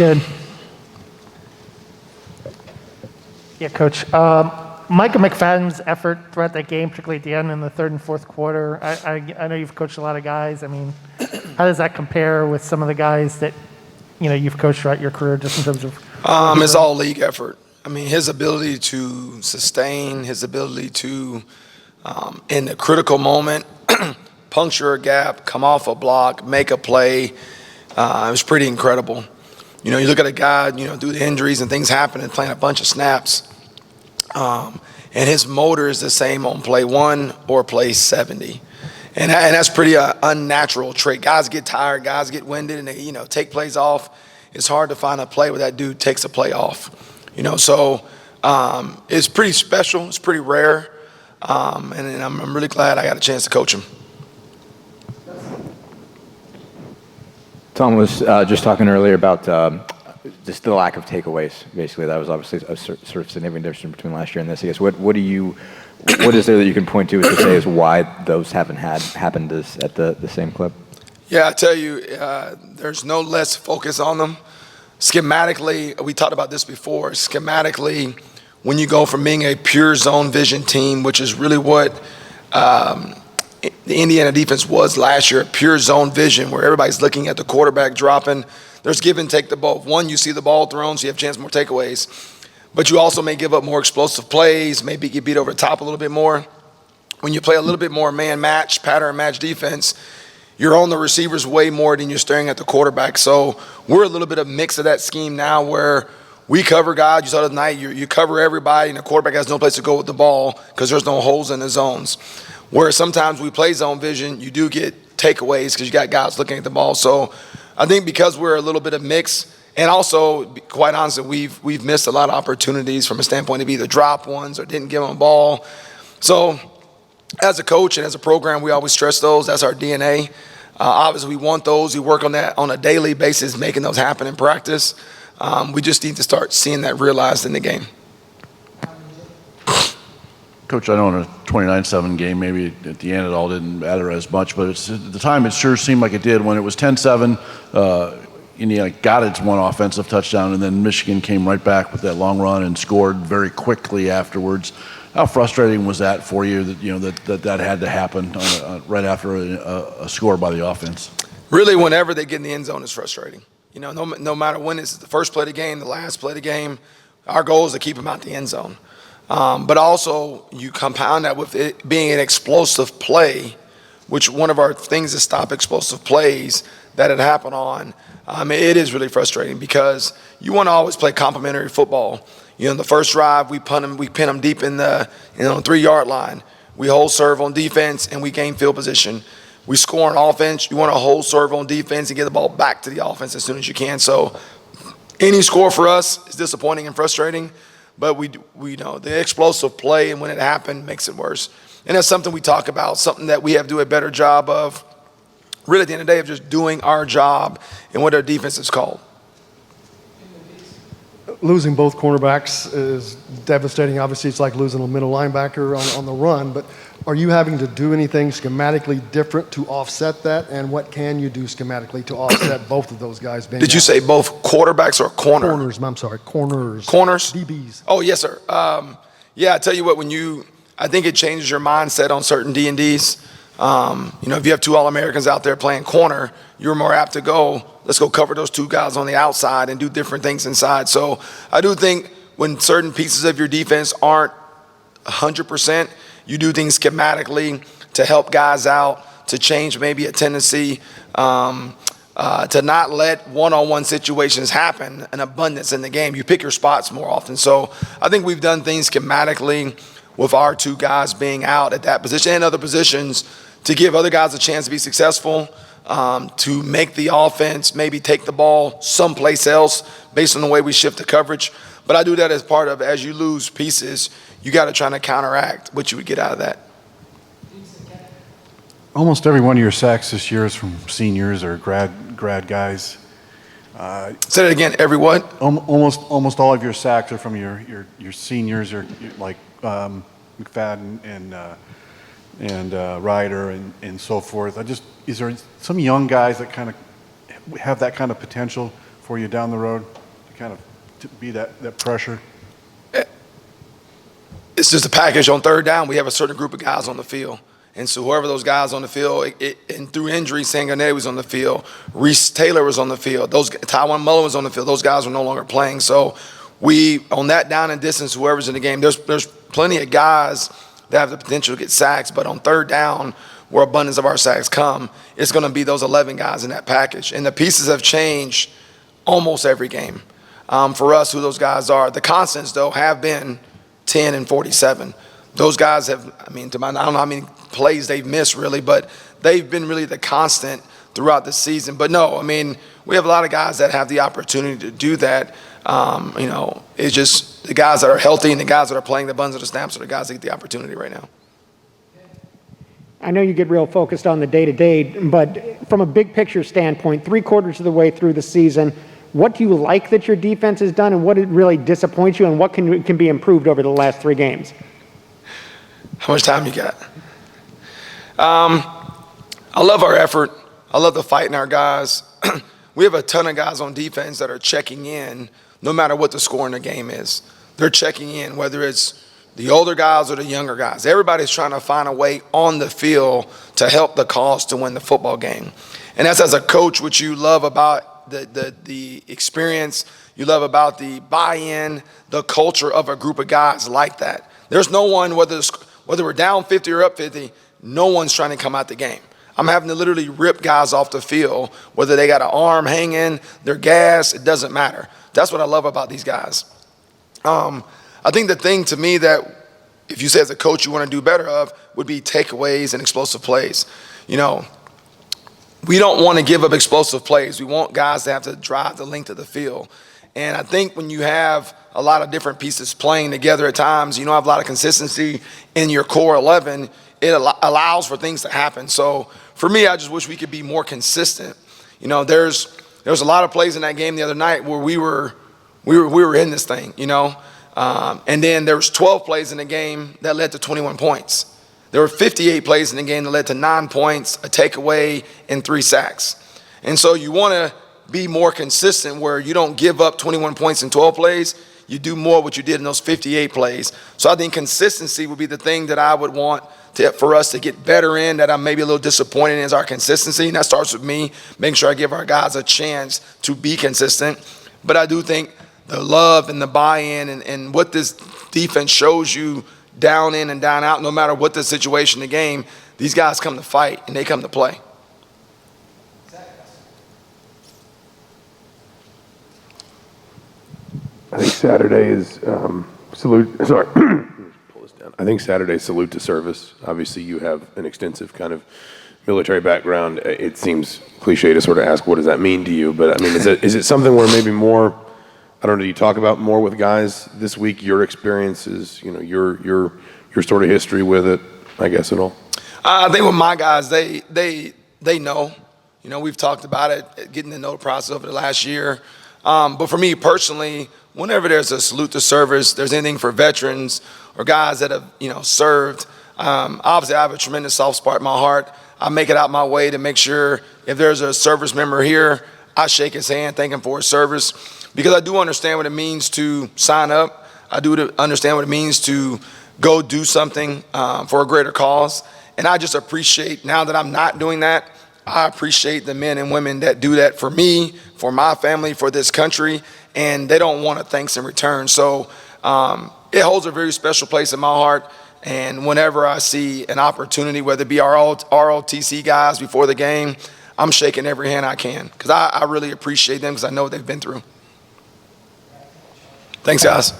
Good. Yeah, Coach. Micah McFadden's effort throughout that game, particularly at the end in the third and fourth quarter, I know you've coached a lot of guys. I mean, how does that compare with some of the guys that you've coached throughout your career, just in terms of? It's all league effort. I mean, his ability to sustain, his ability to, in the critical moment, puncture a gap, come off a block, make a play, it was pretty incredible. You look at a guy, due to injuries and things happening, playing a bunch of snaps, and his motor is the same on play 1 or play 70. And that's pretty unnatural trait. Guys get tired, guys get winded, and they, take plays off. It's hard to find a play where that dude takes a play off. So it's pretty special. It's pretty rare. And I'm really glad I got a chance to coach him. Tom was just talking earlier about just the lack of takeaways. Basically, that was obviously a sort of significant difference between last year and this. I guess what is there that you can point to say is why those haven't happened at the same clip? Yeah, I tell you, there's no less focus on them. Schematically, we talked about this before. Schematically, when you go from being a pure zone vision team, which is really what the Indiana defense was last year, pure zone vision, where everybody's looking at the quarterback dropping. There's give and take to both. One, you see the ball thrown, so you have a chance for more takeaways. But you also may give up more explosive plays, maybe get beat over the top a little bit more. When you play a little bit more man match, pattern match defense, you're on the receivers way more than you're staring at the quarterback. So we're a little bit of a mix of that scheme now where we cover guys. You saw the night, you cover everybody, and the quarterback has no place to go with the ball because there's no holes in the zones. Where sometimes we play zone vision, you do get takeaways because you got guys looking at the ball. So I think because we're a little bit of mix, and also, quite honestly, we've missed a lot of opportunities from a standpoint of either drop ones or didn't give them a ball. So as a coach and as a program, we always stress those. That's our DNA. Obviously, we want those. We work on that on a daily basis, making those happen in practice. We just need to start seeing that realized in the game. Coach, I know in a 29-7 game, maybe at the end it all didn't matter as much, but at the time it sure seemed like it did. When it was 10-7, Indiana got its one offensive touchdown, and then Michigan came right back with that long run and scored very quickly afterwards. How frustrating was that for you that had to happen right after a score by the offense? Really, whenever they get in the end zone, it's frustrating. No matter when it's the first play of the game, the last play of the game, our goal is to keep them out the end zone. But also, you compound that with it being an explosive play, which one of our things is stop explosive plays that had happened on. It is really frustrating because you want to always play complementary football. In the first drive, we pin them deep in the 3-yard line. We hold serve on defense, and we gain field position. We score on offense. You want to hold serve on defense and get the ball back to the offense as soon as you can. So any score for us is disappointing and frustrating. But we know the explosive play, and when it happened, makes it worse. And that's something we talk about, something that we have to do a better job of, really at the end of the day, of just doing our job and what our defense is called. Losing both cornerbacks is devastating. Obviously, it's like losing a middle linebacker on the run. But are you having to do anything schematically different to offset that? And what can you do schematically to offset both of those guys being Did you say both quarterbacks or corner? Corners, I'm sorry, corners. Corners? DBs. Oh, yes, sir. Yeah, I tell you what, I think it changes your mindset on certain D&Ds. If you have two All-Americans out there playing corner, you're more apt to go, let's go cover those two guys on the outside and do different things inside. So I do think when certain pieces of your defense aren't 100%, you do things schematically to help guys out, to change maybe a tendency, to not let one-on-one situations happen, an abundance in the game. You pick your spots more often. So I think we've done things schematically with our two guys being out at that position and other positions to give other guys a chance to be successful, to make the offense maybe take the ball someplace else based on the way we shift the coverage. But I do that as part of, as you lose pieces, you got to try to counteract what you would get out of that. Almost every one of your sacks this year is from seniors or grad guys. Say that again. Every what? Almost all of your sacks are from your seniors, or like McFadden and Ryder and so forth. Is there some young guys that kind of have that kind of potential for you down the road to kind of to be that pressure? It's just a package on third down. We have a certain group of guys on the field. And so whoever those guys on the field, and through injury, Sanganetti was on the field, Reese Taylor was on the field, Tywone Mullen was on the field. Those guys are no longer playing. So we, on that down and distance, whoever's in the game, there's plenty of guys that have the potential to get sacks. But on third down, where abundance of our sacks come, it's going to be those 11 guys in that package. And the pieces have changed almost every game. For us, who those guys are. The constants, though, have been 10 and 47. Those guys have, I don't know how many plays they've missed really, but they've been really the constant throughout the season. But no, we have a lot of guys that have the opportunity to do that. It's just the guys that are healthy and the guys that are playing the buns of the snaps are the guys that get the opportunity right now. I know you get real focused on the day-to-day, but from a big picture standpoint, 3/4 of the way through the season, what do you like that your defense has done, and what really disappoints you, and what can be improved over the last 3 games? How much time you got? I love our effort. I love the fight in our guys. We have a ton of guys on defense that are checking in no matter what the score in the game is. They're checking in, whether it's the older guys or the younger guys. Everybody's trying to find a way on the field to help the cause to win the football game. And that's, as a coach, what you love about the experience, you love about the buy-in, the culture of a group of guys like that. There's no one, whether we're down 50 or up 50, no one's trying to come out the game. I'm having to literally rip guys off the field, whether they got an arm hanging, they're gassed, it doesn't matter. That's what I love about these guys. I think the thing to me that, if you say as a coach you want to do better of, would be takeaways and explosive plays. We don't want to give up explosive plays. We want guys to have to drive the length of the field. And I think when you have a lot of different pieces playing together at times, you don't have a lot of consistency in your core 11, it allows for things to happen. So for me, I just wish we could be more consistent. There's a lot of plays in that game the other night where we were in this thing, and then there was 12 plays in the game that led to 21 points. There were 58 plays in the game that led to 9 points, a takeaway, and 3 sacks. And so you want to be more consistent where you don't give up 21 points in 12 plays. You do more what you did in those 58 plays. So I think consistency would be the thing that I would want for us to get better in, that I'm maybe a little disappointed in, is our consistency. And that starts with me making sure I give our guys a chance to be consistent. But I do think the love and the buy-in and what this defense shows you down in and down out, no matter what the situation in the game, these guys come to fight and they come to play. I think Saturday is salute. Sorry, pull this down. I think Saturday is salute to service. Obviously, you have an extensive kind of military background. It seems cliche to sort of ask, what does that mean to you? But is it something where maybe more? I don't know. Do you talk about more with guys this week? Your experiences, your sort of history with it, I guess, at all. I think with my guys, they know. We've talked about it, getting to know the process over the last year. But for me personally, whenever there's a salute to service, there's anything for veterans or guys that have, served, obviously I have a tremendous soft spot in my heart. I make it out my way to make sure if there's a service member here, I shake his hand, thank him for his service, because I do understand what it means to sign up. I do understand what it means to go do something for a greater cause. And I just appreciate, now that I'm not doing that, I appreciate the men and women that do that for me, for my family, for this country, and they don't want a thanks in return. So it holds a very special place in my heart. And whenever I see an opportunity, whether it be our ROTC guys before the game, I'm shaking every hand I can, because I really appreciate them, because I know what they've been through. Thanks, guys.